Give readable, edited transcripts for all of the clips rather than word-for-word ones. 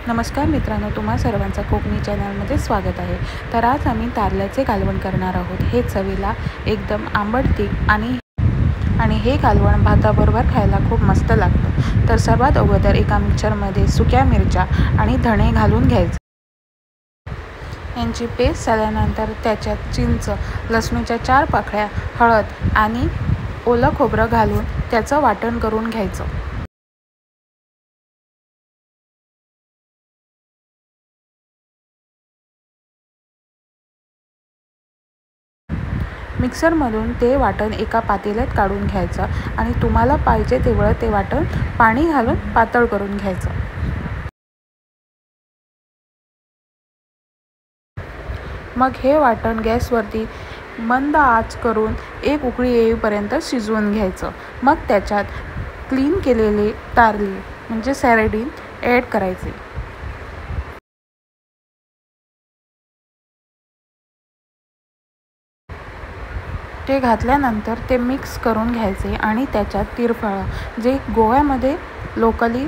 नमस्कार मित्रांनो, तुम्हा सर्वांचं कोकणी चॅनलमध्ये स्वागत आहे। तर आज आम्ही कारल्याचे कालवण करणार आहोत। हे चवीला एकदम आंबट तिखट आणि हे कालवण भाताबरोबर खायला खूप मस्त लागतं। तर सर्वात अगोदर एका मिक्सरमध्ये सुक्या मिरच्या आणि धणे घालून घ्यायचे। यांची पेस्ट झाल्यानंतर त्याच्यात चिंच, लसणीच्या 4 पाकळ्या, हळद आणि ओलं खोबरं घालून त्याचं वाटण करून घ्यायचं। मिक्सरमधून ते वाटण एका पातेल्यात काढून घ्यायचं आणि तुम्हाला पाहिजे तेवढं ते वाटण पाणी घालून पातळ करून घ्यायचं। मग हे वाटण गॅसवरती मंद आच करून एक उकळी येईपर्यंत शिजवून घ्यायचं। मग त्याच्यात क्लीन केलेले तारली म्हणजे सॅरडीन ॲड करायचे। ते घातल्यानंतर ते मिक्स करून घ्यायचे आणि त्याच्यात तिरफळं जे गोव्यामध्ये लोकली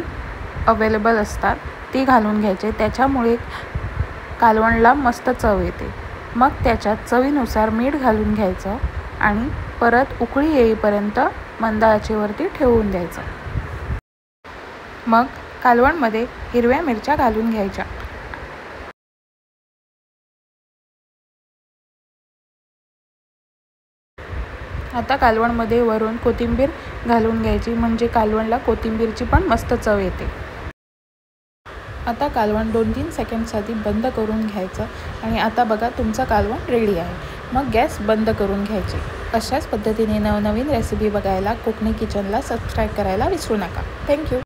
अवेलेबल असतात ती घालून घ्यायचे। त्याच्यामुळे कालवणला मस्त चव येते। मग त्याच्यात चवीनुसार मीठ घालून घ्यायचं आणि परत उकळी येईपर्यंत मंद आचेवरती ठेवून द्यायचं। मग कालवणमध्ये हिरव्या मिरच्या घालून घ्यायच्या। आता कालवणमध्ये वरून कोथिंबीर घालून घ्यायची, म्हणजे कालवणला कोथिंबीरची पण मस्त चव येते। आता कालवण 2-3 सेकंडसाठी बंद करून घ्यायचं आणि आता बघा तुमचं कालवण रेडी आहे। मग गॅस बंद करून घ्यायचे। अशाच पद्धतीने नवनवीन रेसिपी बघायला कोकणी किचनला सबस्क्राईब करायला विसरू नका। थँक्यू।